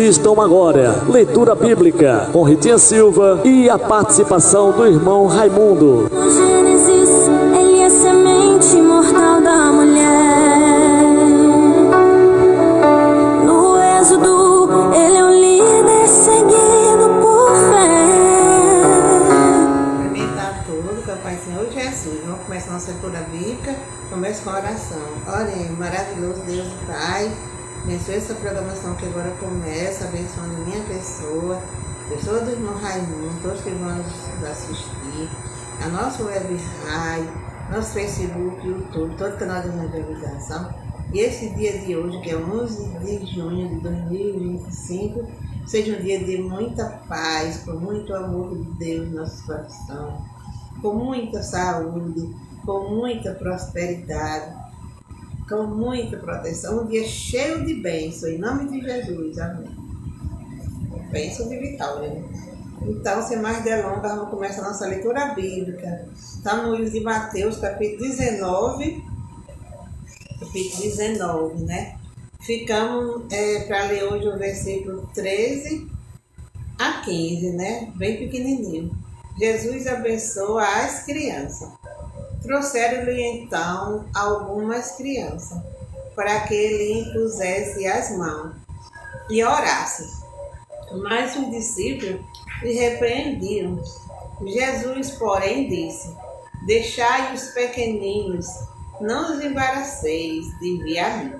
Assistam agora leitura bíblica com Ritinha Silva e a participação do irmão Raimundo. No Gênesis, ele é semente mortal da mulher. No Êxodo, ele é um líder seguido por fé. Cumprimentar a todos, que é o Pai Senhor Jesus. Vamos começar a nossa leitura bíblica. Começa com a oração. Orem, maravilhoso Deus e Pai. Abençoe essa programação que agora começa, abençoando minha pessoa do irmão Raimundo, todos que vão nos assistir, a nossa web rádio, nosso Facebook, YouTube, todo canal de evangelização. E esse dia de hoje, que é 11 de junho de 2025, seja um dia de muita paz, com muito amor de Deus no nosso coração, com muita saúde, com muita prosperidade, com muita proteção, um dia cheio de bênção, em nome de Jesus, amém. Bênção de vitória, né? Então, sem mais delongas, vamos começar a nossa leitura bíblica. Está no livro de Mateus, capítulo 19, né? Ficamos para ler hoje o versículo 13 a 15, né? Bem pequenininho. Jesus abençoa as crianças. Trouxeram-lhe então algumas crianças, para que ele impusesse as mãos e orasse. Mas os discípulos lhe repreendiam. Jesus, porém, disse: deixai os pequeninos, não os embaraceis de vir a mim,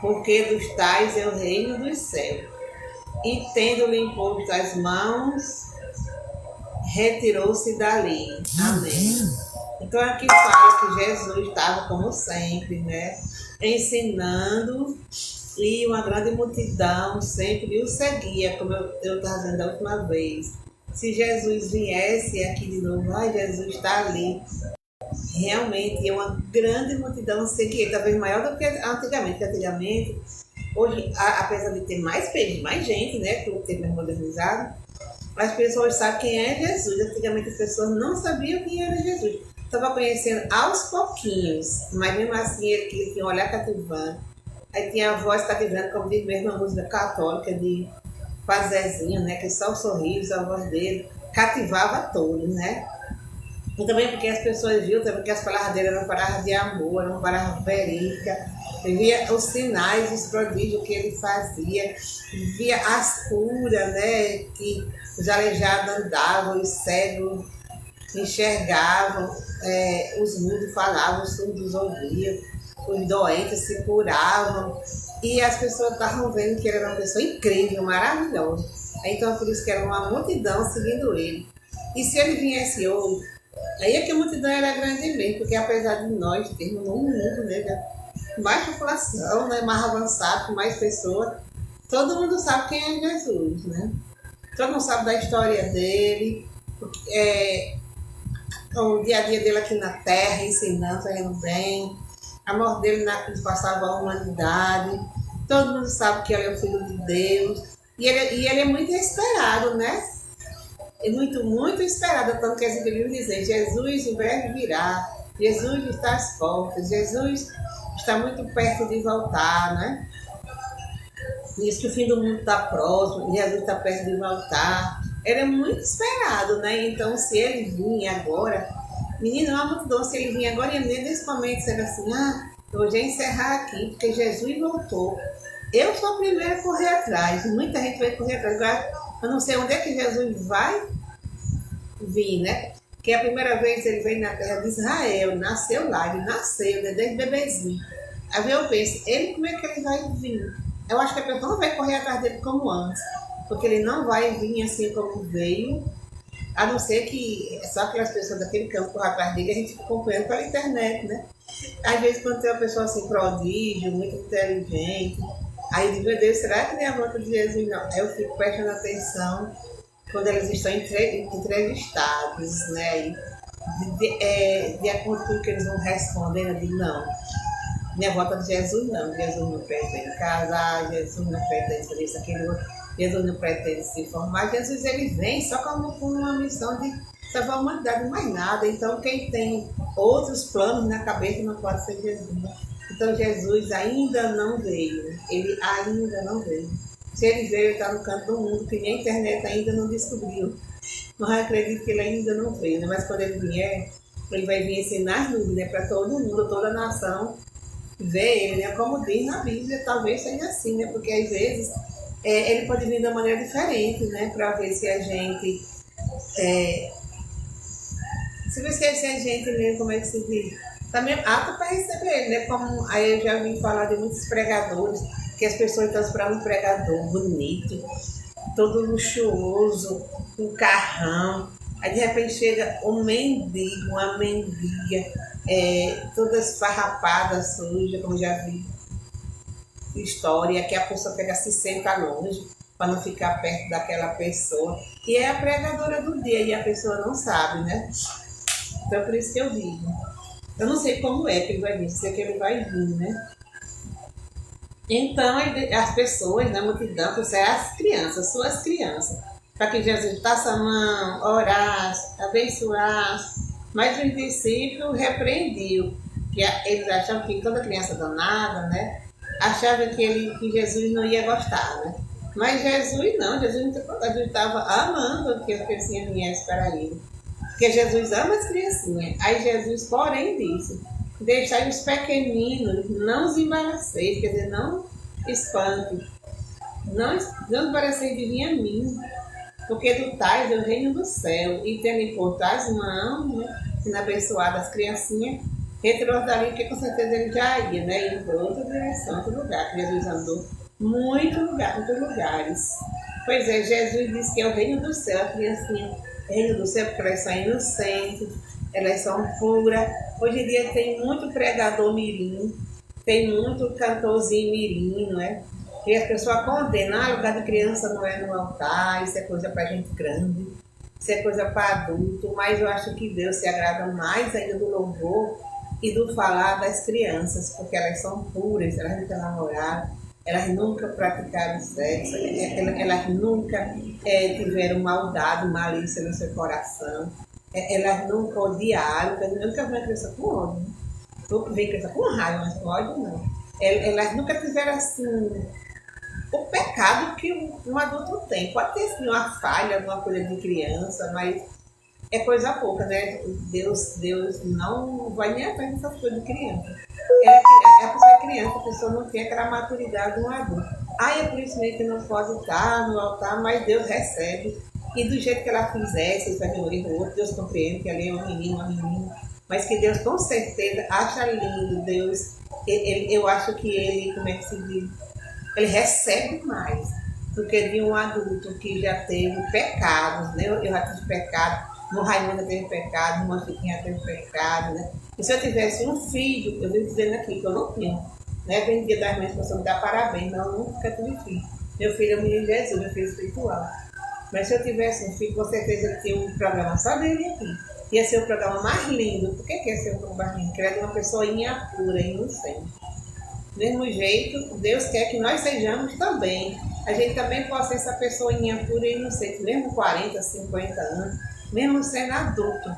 porque dos tais é o reino dos céus. E tendo-lhe imposto as mãos, retirou-se dali. Amém. Então aqui fala que Jesus estava, como sempre, né, ensinando, e uma grande multidão sempre o seguia, como eu estava dizendo da última vez. Se Jesus viesse aqui de novo, Jesus está ali. Realmente, uma grande multidão seguia, talvez maior do que antigamente. Porque antigamente, hoje, apesar de ter mais gente, né, que o tempo é modernizado, as pessoas sabem quem é Jesus. Antigamente as pessoas não sabiam quem era Jesus. Estava conhecendo aos pouquinhos, mas mesmo assim ele tinha um olhar cativante. Aí tinha a voz cativante, como diz mesmo a música católica de Pazezinho, né? Que só o sorriso, a voz dele cativava todos, né? E também porque as pessoas viam também que as palavras dele eram palavras de amor, eram palavras verídicas. Via os sinais, os prodígios que ele fazia, via as curas, né? Que os aleijados andavam, os cegos enxergavam, os mudos falavam, os surdos ouviam, os doentes se curavam, e as pessoas estavam vendo que ele era uma pessoa incrível, maravilhosa. Então, por isso que era uma multidão seguindo ele. E se ele viesse hoje, aí é que a multidão era grande mesmo, porque apesar de nós termos um mundo, né, mais população, né, mais avançado, com mais pessoas, todo mundo sabe quem é Jesus, né? Todo mundo sabe da história dele, o dia a dia dele aqui na terra, ensinando, fazendo bem, a morte dele na cruz passava a humanidade, todo mundo sabe que ele é o Filho de Deus, e ele é muito esperado, né? É muito, muito esperado, tanto que as igrejas dizem: Jesus em breve virá, Jesus está às portas, Jesus está muito perto de voltar, né? Diz que o fim do mundo está próximo, Jesus está perto de voltar. Era muito esperado, né? Então, se ele vinha agora, menino, uma multidão, se ele vinha agora, e nesse momento, será assim: eu vou já encerrar aqui, porque Jesus voltou. Eu sou a primeira a correr atrás, muita gente vai correr atrás. Agora, eu não sei onde é que Jesus vai vir, né? Porque a primeira vez ele veio na terra de Israel, nasceu lá, ele nasceu, né? Desde bebezinho. Aí eu penso, como é que ele vai vir? Eu acho que a pessoa não vai correr atrás dele como antes, porque ele não vai vir assim como veio, a não ser que só aquelas pessoas daquele campo corram atrás dele, a gente fica acompanhando pela internet, né? Às vezes, quando tem uma pessoa assim, prodígio, muito inteligente, aí eu digo: meu Deus, será que nem a volta de Jesus? Não. Aí eu fico prestando atenção quando eles estão entrevistados, né? De acordo com o que eles vão responder, eu digo: não. Minha volta de Jesus não. Jesus não pretende casar, Jesus não pretende fazer isso, aquilo, Jesus não pretende se formar. Jesus, ele vem só com uma missão de salvar a humanidade, mais nada. Então, quem tem outros planos na cabeça não pode ser Jesus. Então, Jesus ainda não veio. Ele ainda não veio. Se ele veio, ele está no canto do mundo, que nem a internet ainda não descobriu. Mas eu acredito que ele ainda não veio, né? Mas quando ele vier, ele vai vir assim nas nuvens, né? Para todo mundo, toda a nação ver ele, né? Como diz na Bíblia, talvez seja assim, né? Porque às vezes ele pode vir de uma maneira diferente, né? Para ver se a gente... se a gente mesmo, como é que se diz? Também apto para receber ele, né? Como aí eu já ouvi falar de muitos pregadores, que as pessoas estão esperando um pregador bonito, todo luxuoso, com carrão. Aí de repente chega um mendigo, uma mendiga, toda esfarrapada, suja, como já vi história, que a pessoa pega, se senta longe para não ficar perto daquela pessoa. E é a pregadora do dia e a pessoa não sabe, né? Então por isso que eu digo. Eu não sei como é que ele vai vir, sei que ele vai vir, né? Então as pessoas, na multidão, as crianças, suas crianças, para que Jesus passe a mão, orasse, abençoasse. Mas os discípulos repreendiam, que eles achavam que toda criança danada, né? Achavam que Jesus não ia gostar, né? Mas Jesus não, Jesus estava amando que as criancinhas viessem para ele. Porque Jesus ama as criancinhas. Aí Jesus, porém, disse: deixai os pequeninos, não os embaraceis, quer dizer, não espante. Não embaraceis de vir a mim, porque do tais é o reino do céu. E tendo por tais uma mão, né, sendo abençoada as criancinhas, retirou dali, que com certeza ele já ia, né? Indo para outra direção, outro lugar. Jesus andou muitos lugares. Pois é, Jesus disse que é o reino do céu, a criancinha. Reino do céu, porque elas são inocentes, elas são puras. Hoje em dia tem muito pregador mirim, tem muito cantorzinho mirim, não é? E as pessoas condenam, lugar de criança não é no altar, isso é coisa para gente grande, isso é coisa para adulto, mas eu acho que Deus se agrada mais ainda do louvor e do falar das crianças, porque elas são puras, elas nunca namoraram, elas nunca praticaram sexo, elas nunca tiveram maldade, malícia no seu coração, elas nunca odiaram, eu nunca vi uma criança com ódio, eu vi criança com raiva, mas com ódio não. Elas nunca tiveram assim o pecado que um adulto tem. Pode ter sim uma falha, alguma coisa de criança, mas é coisa pouca, né? Deus não vai nem atrás dessas coisas de criança. A pessoa é criança, a pessoa não tem aquela maturidade de um adulto. É por isso mesmo que não pode estar no altar, mas Deus recebe. E do jeito que ela fizer, se vai demorar o outro, Deus compreende que ali é um menino, uma menina. Mas que Deus com certeza acha lindo, Deus. Eu acho que ele, como é que se diz? Ele recebe mais do que de um adulto que já teve pecados, né? Eu já tive pecado, no Raimundo teve pecado, no Chiquinha teve pecado, né? E se eu tivesse um filho, eu vim dizendo aqui que eu não tenho, né? Vem dia das mães, você me dá parabéns, não, eu nunca tive filho. Meu filho é o menino Jesus, meu filho espiritual. Mas se eu tivesse um filho, com certeza ele tinha um programa só dele aqui. Ia ser o programa mais lindo. Por que ia ser o programa mais lindo? Porque ele é de uma pessoinha pura, inocente. Do mesmo jeito, Deus quer que nós sejamos também. A gente também possa ser essa pessoinha pura e inocente, mesmo 40, 50 anos, mesmo sendo adulto.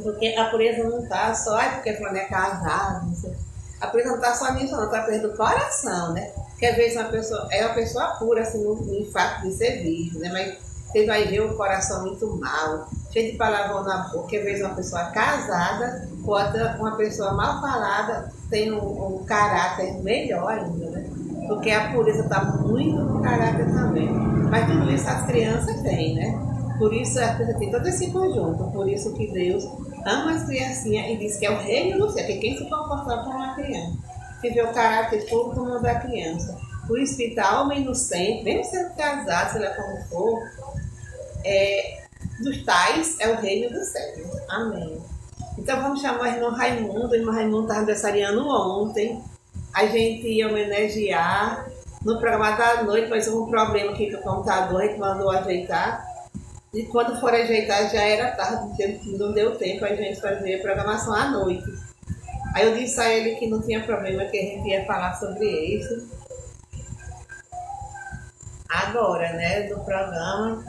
Porque a pureza não está só, porque fulano é casado, não sei. A pureza não está só nisso, não, está perto do coração, né? Porque às vezes uma pessoa pura, assim, no fato de ser virgem, né? Mas você vai ver o coração muito mal, cheio de palavrão na boca. Às vezes uma pessoa casada, uma pessoa mal falada, tem um caráter melhor ainda, né? Porque a pureza está muito no caráter também. Mas tudo isso as crianças têm, né? Por isso a criança tem todo esse conjunto. Por isso que Deus ama as criancinhas e diz que é o reino do céu. Que quem se comportar como uma criança, que vê o caráter puro como o da criança. Por isso que está alma inocente, mesmo sendo casado, sei lá como for, dos tais é o reino do céu. Amém. Então vamos chamar o irmão Raimundo. O irmão Raimundo estava aniversariando ontem. A gente ia homenagear no programa da noite, mas houve um problema aqui com o computador, a gente mandou ajeitar. E quando for ajeitar já era tarde, não deu tempo a gente fazer a programação à noite. Aí eu disse a ele que não tinha problema, que a gente ia falar sobre isso agora, né, do programa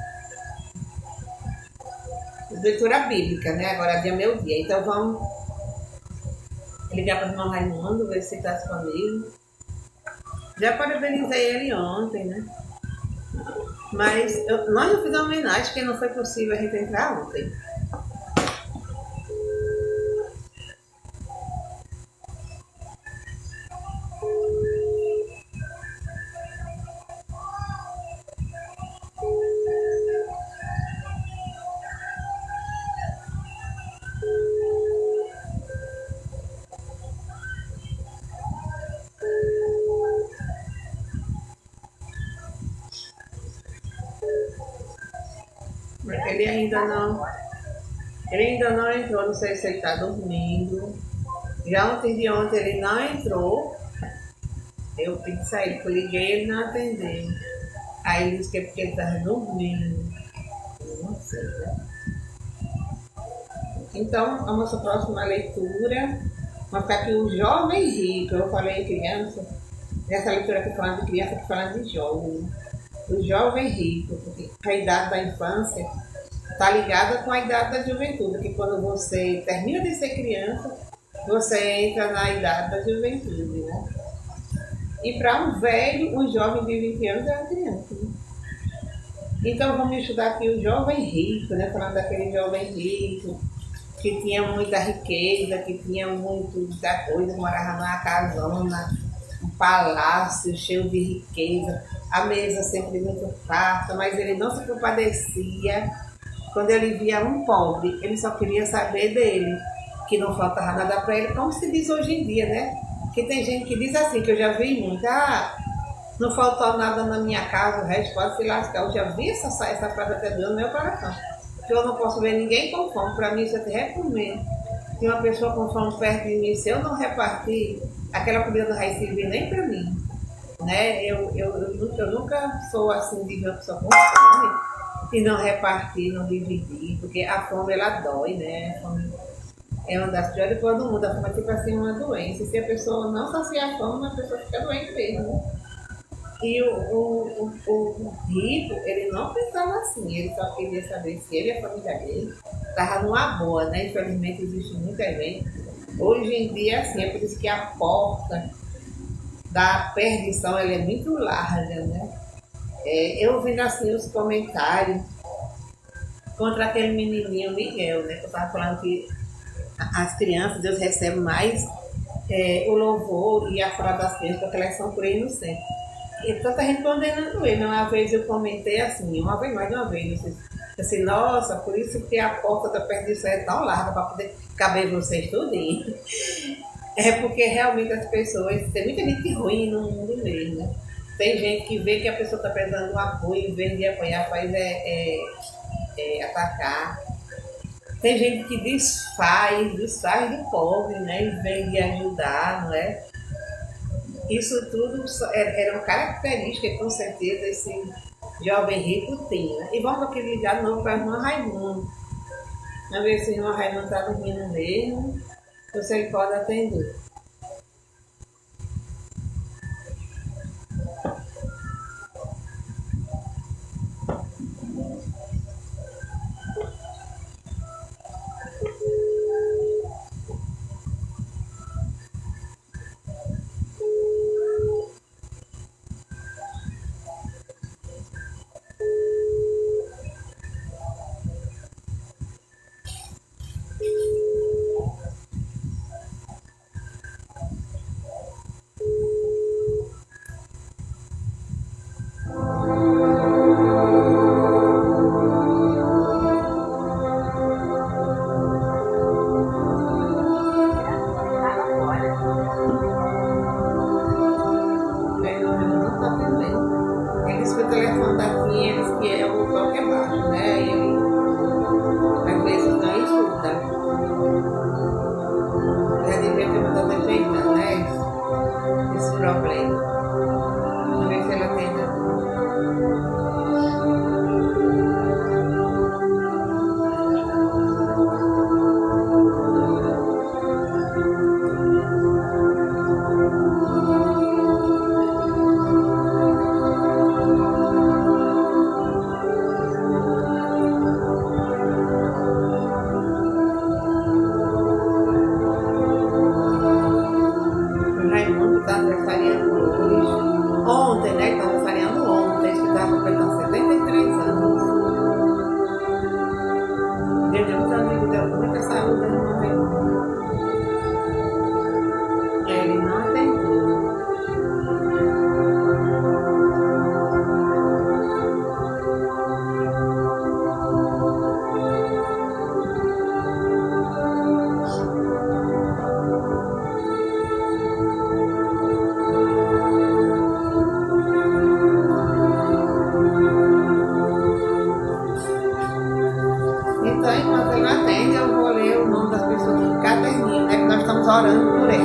de leitura bíblica, né, agora é meu dia. Então vamos ligar para o irmão Raimundo, ver se está disponível. Já parabenizei ele ontem, né? Mas nós não fizemos homenagem, porque não foi possível a gente entrar ontem. Porque ele ainda não entrou, não sei se ele está dormindo. Já ontem de ontem ele não entrou. Eu pedi sair, eu liguei, ele não atendeu. Aí ele disse que é porque ele estava dormindo. Eu não sei, né? Então, a nossa próxima leitura vai ficar aqui o Jovem Rico. Eu falei criança, nessa leitura aqui falando de criança, aqui falando de jovem. O Jovem Rico, porque a idade da infância está ligada com a idade da juventude, que quando você termina de ser criança, você entra na idade da juventude, né? E para um velho, um jovem de 20 anos é uma criança, né? Então vamos estudar aqui o Jovem Rico, né? Falando daquele jovem rico, que tinha muita riqueza, que tinha muita coisa, morava numa casona, um palácio cheio de riqueza, a mesa sempre muito farta, mas ele não se compadecia. Quando ele via um pobre, ele só queria saber dele, que não faltava nada para ele, como se diz hoje em dia, né? Que tem gente que diz assim, que eu já vi muito, não faltou nada na minha casa, o resto pode se lascar. Eu já vi essa frase até no meu coração. Que eu não posso ver ninguém com fome, para mim isso é até comer. Se uma pessoa com fome perto de mim, se eu não repartir, aquela comida não vai servir nem para mim. Né? Eu nunca sou assim de ver uma pessoa com fome e não repartir, não dividir, porque a fome ela dói, né? A fome é uma das piores coisas do mundo. A fome é tipo assim uma doença. E se a pessoa não saciar a fome, a pessoa fica doente mesmo. Né? E o rico, ele não pensava assim, ele só queria saber se ele e a família dele estavam numa boa, né? Infelizmente existe muita gente. Hoje em dia, assim, é por isso que a porta da perdição ela é muito larga, né? Eu vendo assim os comentários contra aquele menininho Miguel, né? Que eu estava falando que as crianças, Deus recebe mais o louvor e a fala das crianças, porque elas são por inocentes. E tanta gente condenando ele. Uma vez eu comentei assim, uma vez mais de uma vez, assim, nossa, por isso que a porta da perdição é tão larga para poder caber vocês tudinho. É porque realmente as pessoas, tem muita gente ruim no mundo mesmo, né? Tem gente que vê que a pessoa está precisando de um apoio, em vez de apoiar, faz atacar. Tem gente que desfaz do pobre, né? Em vez de ajudar, não é? Isso tudo era uma característica que com certeza esse jovem rico tinha. E vamos aqui ligar de novo para a irmã Raimundo. Vamos ver se a irmã Raimundo está dormindo mesmo, ou se ele pode atender. fraterninho, né? Que nós estamos orando por ele.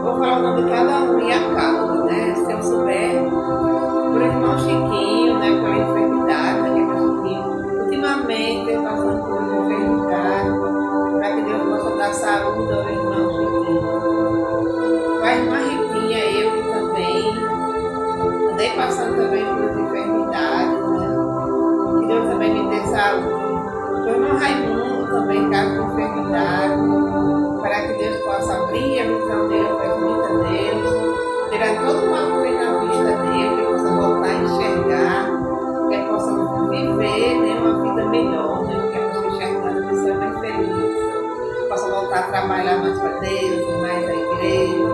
Vou falar o nome de cada um e a causa, né? Se eu souber, por irmão Chiquinho, né? Pela enfermidade, né? Que é Chiquinho. Ultimamente, eu passando por uma enfermidade, para que Deus possa dar saúde ao irmão Chiquinho. A irmã Ritinha, eu também, andei passando também por enfermidades, né? Que Deus também me dê saúde. O irmão Raimundo também caso de enfermidade, para que Deus possa abrir a visão dele, permita Deus, tirar todo o mal que vem na vista dele, que ele possa voltar a enxergar, que ele possa viver, né, uma vida melhor, né, que ele possa enxergar uma pessoa mais feliz, possa voltar a trabalhar mais para Deus, mais a igreja.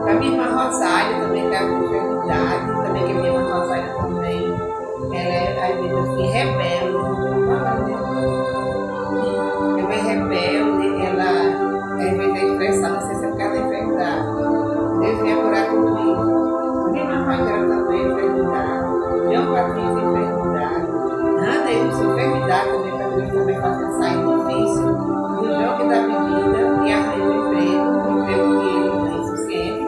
Para minha irmã Rosália também está com enfermidade, também que minha irmã Rosália também, ela é, às vezes, assim, rebelde, ela é rebelde, ela às vezes é estressada, não sei se é por causa da enfermidade. Deus venha curar tudo isso. Minha irmã Rogéria também é enfermidade, João Batista é enfermidade, Ana Eunice enfermidade também, para Deus também fazer sair do vício, do jogo da bebida e arranjar o emprego que ele não é insuficiente,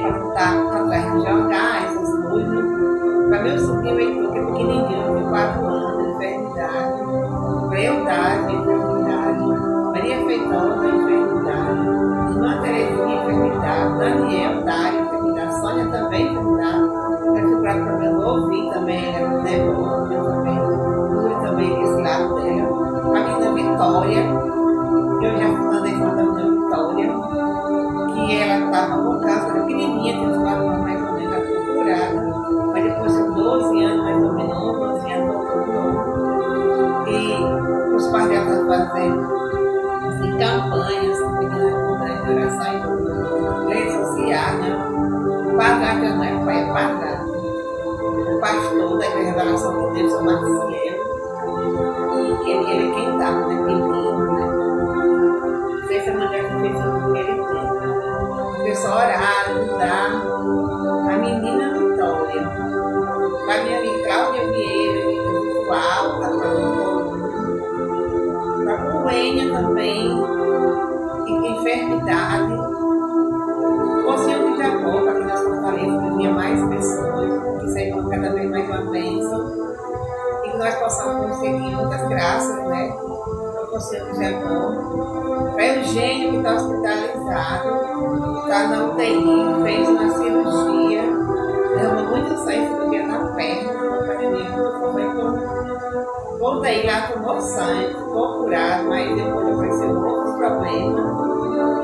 para não estar atrás de jogar essas coisas. Para meu sobrinho Heitor, que é pequenininho, de 4 anos, enfermidade, Breudade, enfermidade, Maria Feitosa, enfermidade, irmã Terezinha, enfermidade, Daniel, Dário, enfermidade, Sônia também, enfermidade, refrigerado também, eu ouvi também, ela me devolve, eu também, cure também esse lado dela. A menina Vitória, eu já andei falando da menina Vitória, que ela estava com câncer, pequenininha, tem uns 4 anos mais ou menos, ela foi curada, mas depois de 12 anos, mais ou menos, 12 anos, voltou de novo. E os pais dela estão fazendo assim, campanhas, pedindo de oração em redes sociais, né? O padrasto não é pai, é padrasto. O pastor da Igreja da Revelação de Deus, o Maciel, e ele é quem estava dependendo, né? Se essa mulher que fez o que ele tem. O pessoal orar, ajudar a menina Vitória, a minha amiga Cláudia Vieira, virtual, tá falando. Para a Coenha também, que tem enfermidade. O Senhor de Jacó, para que nós fortaleçamos venha mais pessoas, que sejam cada vez mais uma bênção, e que nós possamos conseguir muitas graças, né? Para o Senhor de Jacó. Para Eugênio, que está hospitalizado, está na UTI, fez uma cirurgia, derramou muito sangue porque na perna, para mim, voltei lá, tomou sangue, ficou curado, mas depois apareceu outros problemas.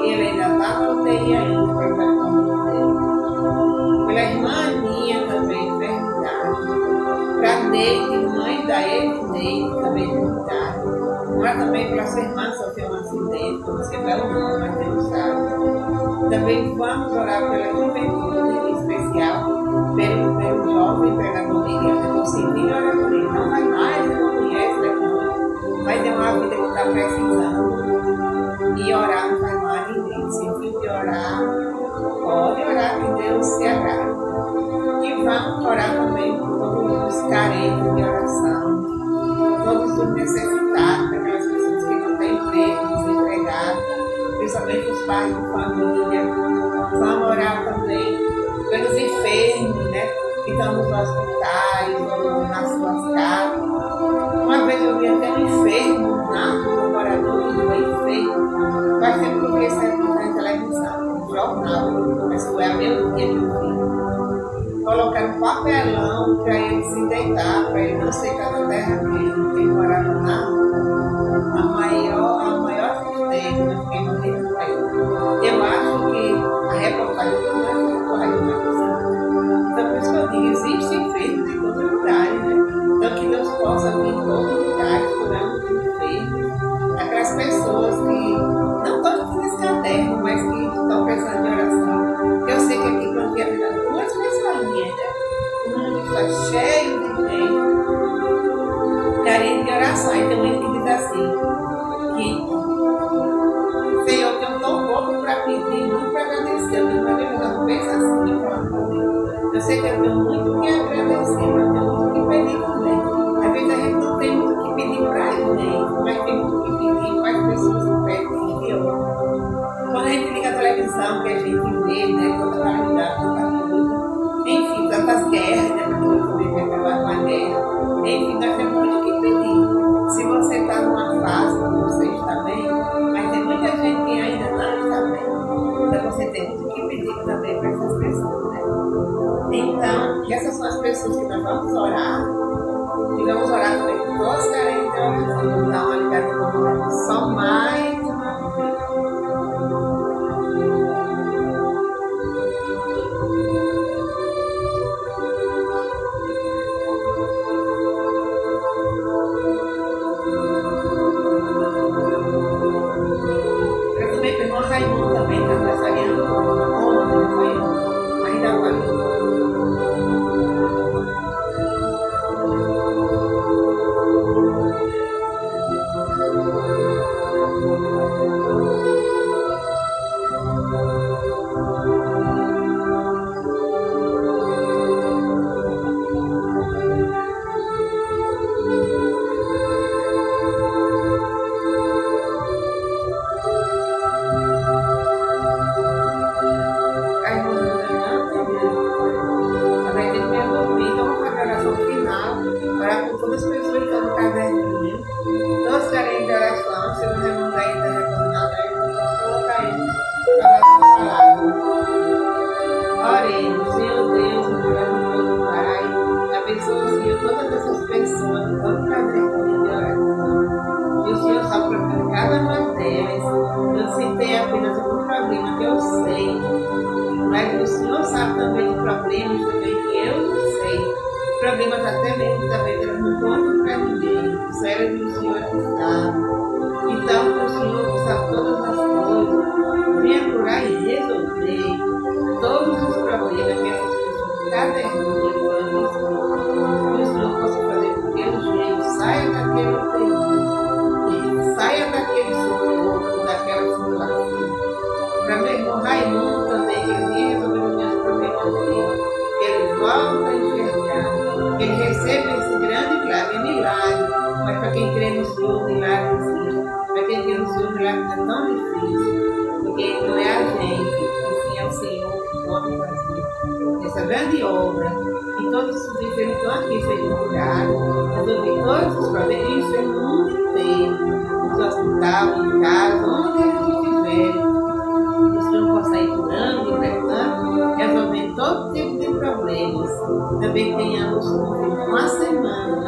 E ele ainda está na UTI ainda, para o nome dele. Pela irmã Aninha também, enfermidade. Para Neide, mãe da Edneide, também enfermidade. Ora também para sua irmã sofreu um acidente, não sei qual é o nome, mas Deus sabe. Também vamos orar pela juventude, em especial pelo jovem pregador Miguel, que conseguiu orar por ele. Não vai mais, não conhece, mas é uma vida que está precisando. E orar não faz mal a ninguém. Se viu de orar, pode orar que Deus se agrade. E vamos orar também por todos os carentes de oração, todos os necessitados, aquelas pessoas que não têm emprego, desempregados, principalmente os pais de família. Vamos orar também pelos enfermos, né, que estão nos hospitais, ou nas suas casas. Uma vez eu vi até um enfermo um morador de rua enfermo, faz tempo que eu vi essa na televisão, no jornal, mas foi a meu dia que eu vi. Colocaram um papelão para ele se deitar, para ele não secar na terra dele, porque ele morava na rua. A maior tristeza, eu fiquei morrendo com ele. Eu acho que a reportagem não é reportagem, então por isso que eu digo, existe enfermo todos os lugares, curando os enfermos, aquelas pessoas que não estão fazendo esse caderno, mas que estão precisando de oração. Eu sei que aqui quando tinha vida muitas pessoinhas, né? O mundo está cheio de gente carente de oração. Aí tem um que diz assim, que Senhor, eu tenho tão pouco para pedir, muito para agradecer. Eu não penso assim, falando comigo. Eu sei que eu tenho muito que agradecer, mas eu tenho muito que pedir também. Às vezes a gente não tem muito que pedir para gente, mas tem muito que pedir para as pessoas que pedem de ouro. Quando a gente liga a televisão, que a gente vê, né, toda a realidade, tanta coisa, enfim, tantas guerras, né, para todo mundo ver acabar com a guerra. Enfim, nós temos muito que pedir. Se você está numa fase, você está bem, mas tem muita gente que ainda não está bem. Então você tem muito que pedir também para essas pessoas, né? Então, essas são as pessoas que nós vamos orar. E vamos orar também por todos os carentes de oração. Vamos dar uma ligada só mais uma vez. Eu também pelo irmão Raimundo também, que nós estaríamos ontem, foi ontem, ainda vai. Orar por todas as pessoas que estão no caderninho. Todos querem de oração. Se não remandar ainda retornado, aí eu posso colocar ele para dar a palavra. Oremos, Senhor Deus, meu maravilhoso Pai. Abençoa, Senhor, todas essas pessoas que estão no caderninho de oração. E o Senhor sabe para cada uma delas. Eu citei apenas algum problema que eu sei. Mas o Senhor sabe também de problemas também que eu não sei. Problemas até mesmo também que elas não contam para ninguém. Isso era do Senhor que sabe. Então, o Senhor que sabe todas as coisas, venha curar e resolver todos os problemas que essas pessoas caderninhas que o Senhor possa fazer com que o jeito saia daquele terreno, saia daquele sufoco, daquela situação. Para meu irmão Raimundo também, que ele vinha resolver os meus problemas dele, que ele volta a enxergar, que ele receba esse grande milagre, mas para quem crê no Senhor, milagre existe. Para quem crê no Senhor, milagre não é tão difícil, porque não é a gente, e sim é o Senhor que pode fazer essa grande obra. E todos os enfermos estão aqui sendo curados, resolver todos os problemas, e isso no mundo inteiro, no hospital, em casa, onde eles estiverem. O Senhor possa ir curando, libertando, resolvendo todo tipo de problemas. Também tenhamos uma semana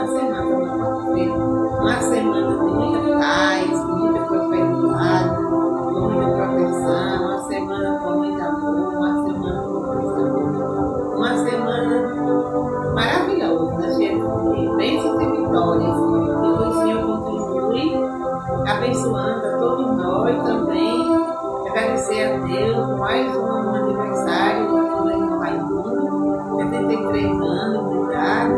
de muita paz, de muita prosperidade, com muita proteção, uma semana com muito amor, uma semana com muita saúde, uma semana maravilhosa, cheia de bênçãos e vitórias. E que o Senhor continue abençoando a todos nós também. Agradecer a Deus por mais um aniversário do irmão Raimundo, 73 anos de idade,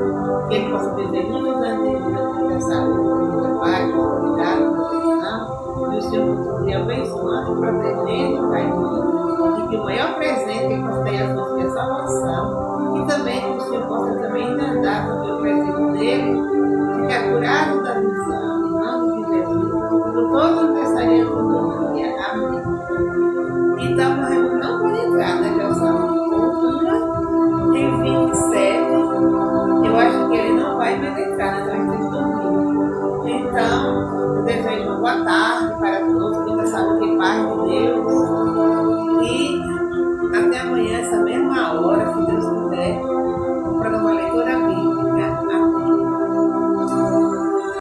que ele possa viver muitos anos de vida, muita saúde, muita paz, prosperidade, proteção, e o Senhor continue abençoando, protegendo o Raimundo, e que o maior presente que ele possa ter a sua salvação, e também que o Senhor possa também ainda dar também o presente dele, ficar curado da visão, em nome de Jesus, por todos os aniversariantes do dia. Amém. Então, o Raimundo não pode entrar na oração cultura em 27. Eu acho que ele não vai mais entrar na oração